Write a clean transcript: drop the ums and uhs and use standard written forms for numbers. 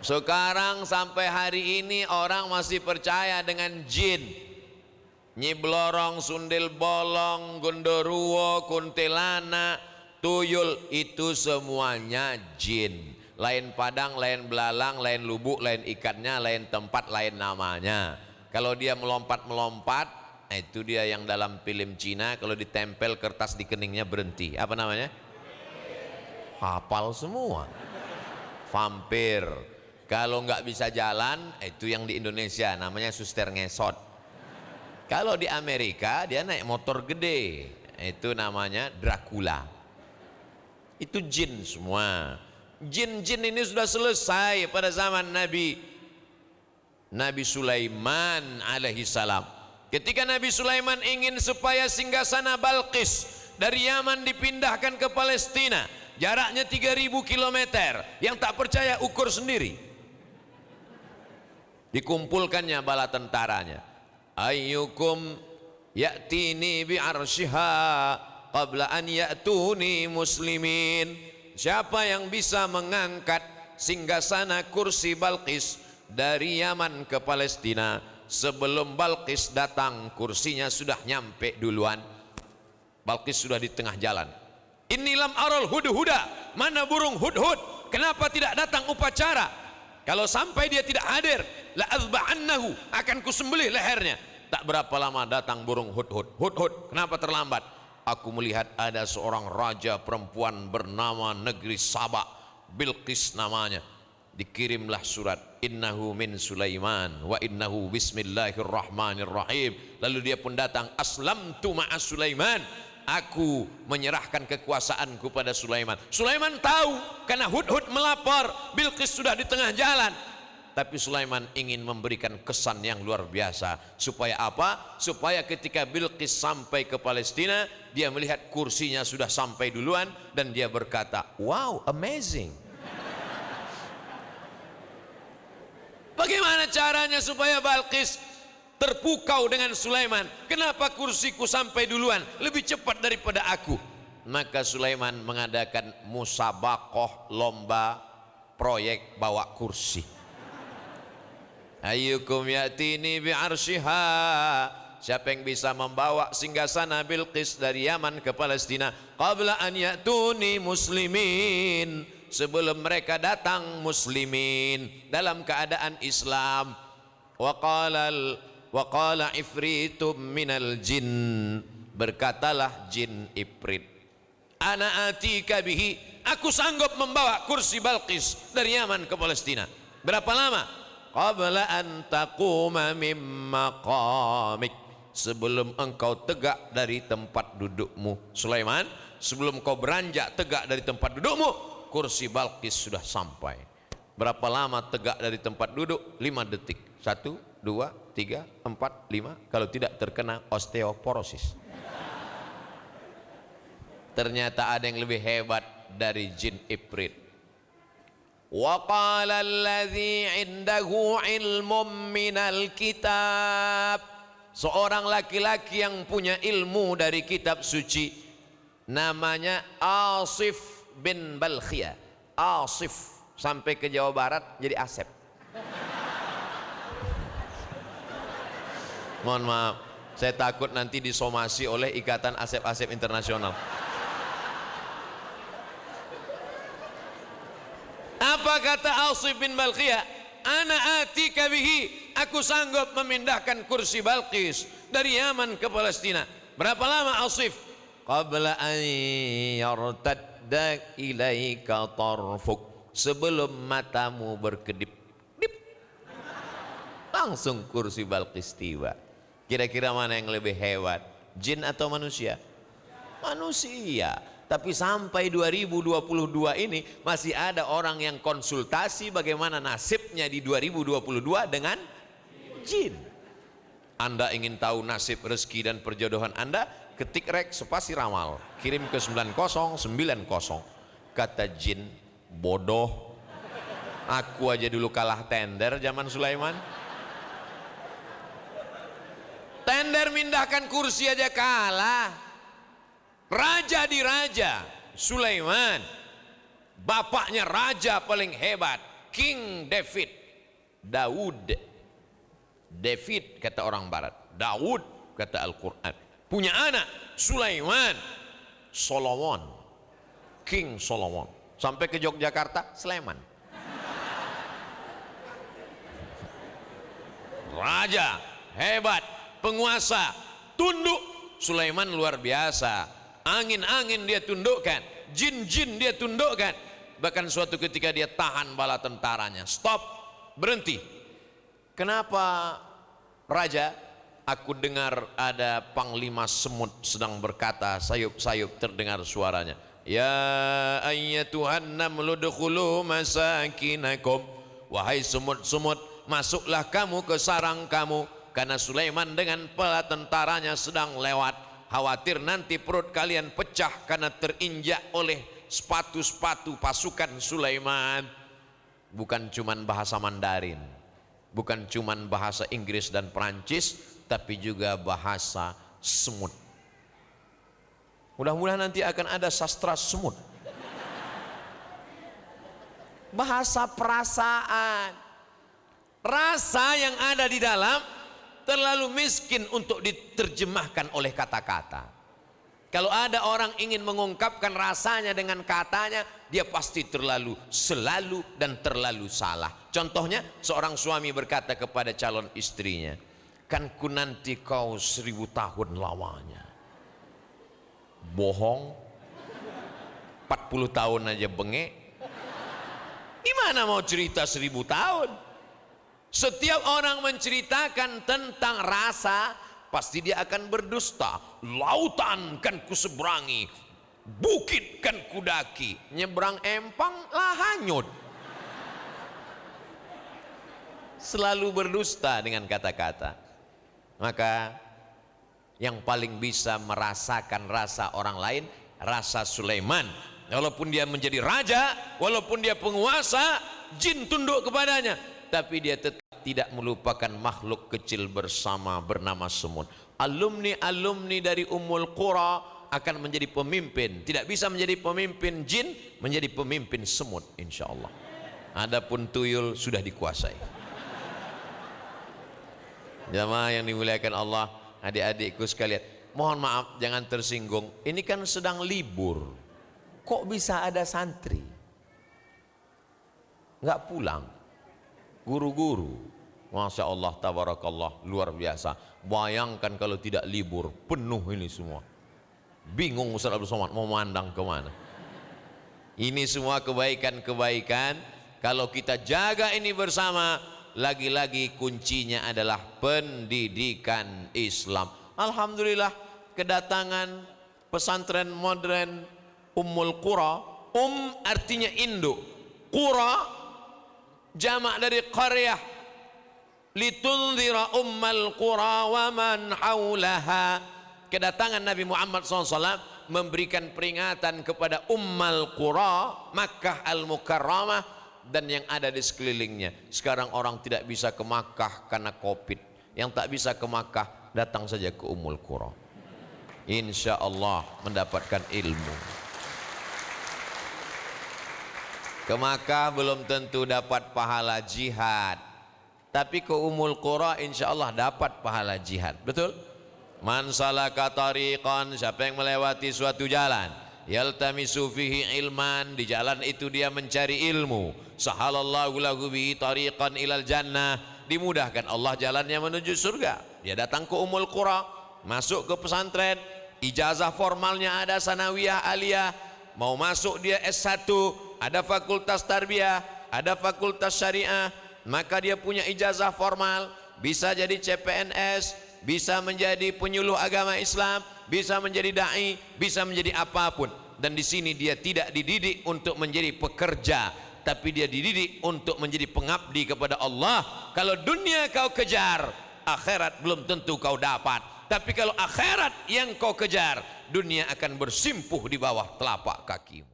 Sekarang sampai hari ini orang masih percaya dengan jin. Nyi Blorong, Sundel Bolong, Gondoruo, Kuntilanak, Tuyul, itu semuanya jin. Lain padang, lain belalang, lain lubuk, lain ikannya, lain tempat, lain namanya. Kalau dia melompat-melompat, itu dia yang dalam film Cina, kalau ditempel kertas di keningnya berhenti. Apa namanya? Hafal semua. Vampir. Kalau nggak bisa jalan, itu yang di Indonesia namanya suster ngesot. Kalau di Amerika dia naik motor gede, itu namanya Dracula. Itu jin semua. Jin-jin ini sudah selesai pada zaman Nabi Sulaiman alaihi salam. Ketika Nabi Sulaiman ingin supaya singgasana Balqis dari Yaman dipindahkan ke Palestina, jaraknya 3000 km, yang tak percaya ukur sendiri. Dikumpulkannya bala tentaranya. Ayyukum ya'tini bi'arsyiha qabla an ya'tuni muslimin. Siapa yang bisa mengangkat singgasana kursi Balqis dari Yaman ke Palestina sebelum Balqis datang? Kursinya sudah nyampe duluan. Balqis sudah di tengah jalan. Inilam aral hudhuda, mana burung hudhud? Kenapa tidak datang upacara? Kalau sampai dia tidak hadir, la azba'annahu, akan kusembelih lehernya. Tak berapa lama datang burung hudhud. Hudhud, kenapa terlambat? Aku melihat ada seorang raja perempuan bernama negeri Saba, Bilqis namanya. Dikirimlah surat, innahu min Sulaiman wa innahu bismillahirrahmanirrahim. Lalu dia pun datang, aslamtu ma'a Sulaiman, aku menyerahkan kekuasaanku pada Sulaiman. Sulaiman tahu karena hudhud melapor Bilqis sudah di tengah jalan. Tapi Sulaiman ingin memberikan kesan yang luar biasa. Supaya apa? Supaya ketika Bilqis sampai ke Palestina, dia melihat kursinya sudah sampai duluan, dan dia berkata, wow, amazing. Bagaimana caranya supaya Balqis terpukau dengan Sulaiman? Kenapa kursiku sampai duluan, lebih cepat daripada aku? Maka Sulaiman mengadakan musabakoh, lomba proyek bawa kursi. Ayyukum ya'tini bi'arsyiha, siapa yang bisa membawa singgasana Bilqis dari Yaman ke Palestina qabla an ya'tuni muslimin, sebelum mereka datang muslimin dalam keadaan Islam. Wa qala ifritum minal jin, berkatalah jin ifrit, ana atika bihi, aku sanggup membawa kursi Balqis dari Yaman ke Palestina. Berapa lama? Qabla an taquma mim maqamik, sebelum engkau tegak dari tempat dudukmu. Sulaiman, sebelum kau beranjak tegak dari tempat dudukmu, kursi Balqis sudah sampai. Berapa lama tegak dari tempat duduk? 5 detik. 1, 2, 3, 4, 5. Kalau tidak terkena osteoporosis. Ternyata ada yang lebih hebat dari jin ifrit. Wa qala alladhi indahu ilmun minal kitab, seorang laki-laki yang punya ilmu dari kitab suci, namanya Asif bin Balkhiyah. Asif, sampai ke Jawa Barat jadi Asep. Mohon maaf, saya takut nanti disomasi oleh Ikatan Asep-Asep Internasional. Apa kata Asif bin Balkhiyah? Ana atika bihi, aku sanggup memindahkan kursi Balqis dari Yaman ke Palestina. Berapa lama Asif? Qabla an yartadda ilaika tarfuk, sebelum matamu berkedip, langsung kursi Balqis tiba. Kira-kira mana yang lebih hebat, jin atau manusia? Manusia. Tapi sampai 2022 ini masih ada orang yang konsultasi bagaimana nasibnya di 2022 dengan jin. Anda ingin tahu nasib, rezeki dan perjodohan Anda? Ketik rek spasi ramal, kirim ke 9090. Kata jin, bodoh, aku aja dulu kalah tender zaman Sulaiman. Tender mindahkan kursi aja kalah. Raja di raja, Sulaiman, bapaknya raja paling hebat. King David, Daud. David kata orang barat, Daud kata Al-Quran. Punya anak Sulaiman, Solomon, King Solomon. Sampai ke Yogyakarta, Sleman. Raja hebat, penguasa, tunduk. Sulaiman luar biasa. Angin-angin dia tundukkan, jin-jin dia tundukkan. Bahkan suatu ketika dia tahan bala tentaranya. Stop, berhenti. Kenapa raja? Aku dengar ada panglima semut sedang berkata, sayup-sayup terdengar suaranya. Ya ayyatuhan namlu dukhulu masakinakum. Wahai semut-semut, masuklah kamu ke sarang kamu. Karena Sulaiman dengan bala tentaranya sedang lewat. Khawatir nanti perut kalian pecah karena terinjak oleh sepatu-sepatu pasukan Sulaiman. Bukan cuman bahasa Mandarin, bukan cuman bahasa Inggris dan Perancis, tapi juga bahasa semut. Mudah-mudahan nanti akan ada sastra semut. Bahasa perasaan, rasa yang ada di dalam terlalu miskin untuk diterjemahkan oleh kata-kata. Kalau ada orang ingin mengungkapkan rasanya dengan katanya, dia pasti selalu dan terlalu salah. Contohnya, seorang suami berkata kepada calon istrinya, kan ku nanti kau 1000 tahun lamanya. Bohong, 40 tahun aja bengek. Gimana mau cerita 1000 tahun? Setiap orang menceritakan tentang rasa, pasti dia akan berdusta. Lautan kan ku seberangi, bukit kan ku daki, nyebrang empang lah hanyut. Selalu berdusta dengan kata-kata. Maka yang paling bisa merasakan rasa orang lain, rasa Sulaiman. Walaupun dia menjadi raja, walaupun dia penguasa, jin tunduk kepadanya, tapi dia tetap tidak melupakan makhluk kecil bersama bernama semut. Alumni dari Ummul Qura akan menjadi pemimpin. Tidak bisa menjadi pemimpin jin, menjadi pemimpin semut insya Allah. Adapun tuyul sudah dikuasai. Jamaah yang dimuliakan Allah, adik-adikku sekalian, mohon maaf jangan tersinggung. Ini kan sedang libur. Kok bisa ada santri nggak pulang? Guru-guru, Masya Allah, tabarakallah, luar biasa. Bayangkan kalau tidak libur, penuh ini semua. Bingung Ustaz Abdul Somad mau mandang kemana. Ini semua kebaikan-kebaikan. Kalau kita jaga ini bersama, lagi-lagi kuncinya adalah pendidikan Islam. Alhamdulillah, kedatangan pesantren modern Ummul Qura. Artinya induk, Qura jamak dari qaryah. Litunzira ummal qura wa man haulaha. Kedatangan Nabi Muhammad SAW memberikan peringatan kepada Ummal Qura, Makkah Al-Mukarramah, dan yang ada di sekelilingnya. Sekarang orang tidak bisa ke Makkah karena Covid. Yang tak bisa ke Makkah, datang saja ke Ummul Qura. Insya Allah mendapatkan ilmu. Ke Makkah belum tentu dapat pahala jihad, tapi ke Ummul Qura insya Allah dapat pahala jihad. Betul? Man salaka tariqan, siapa yang melewati suatu jalan, yaltamisu fihi ilman, di jalan itu dia mencari ilmu, sahalallahu lahu bihi tariqan ilal jannah, dimudahkan Allah jalannya menuju surga. Dia datang ke Ummul Qura, masuk ke pesantren, ijazah formalnya ada sanawiyah aliyah, mau masuk dia S1, ada fakultas tarbiyah, ada fakultas syariah, maka dia punya ijazah formal, bisa jadi CPNS, bisa menjadi penyuluh agama Islam, bisa menjadi dai, bisa menjadi apapun. Dan di sini dia tidak dididik untuk menjadi pekerja, tapi dia dididik untuk menjadi pengabdi kepada Allah. Kalau dunia kau kejar, akhirat belum tentu kau dapat. Tapi kalau akhirat yang kau kejar, dunia akan bersimpuh di bawah telapak kakimu.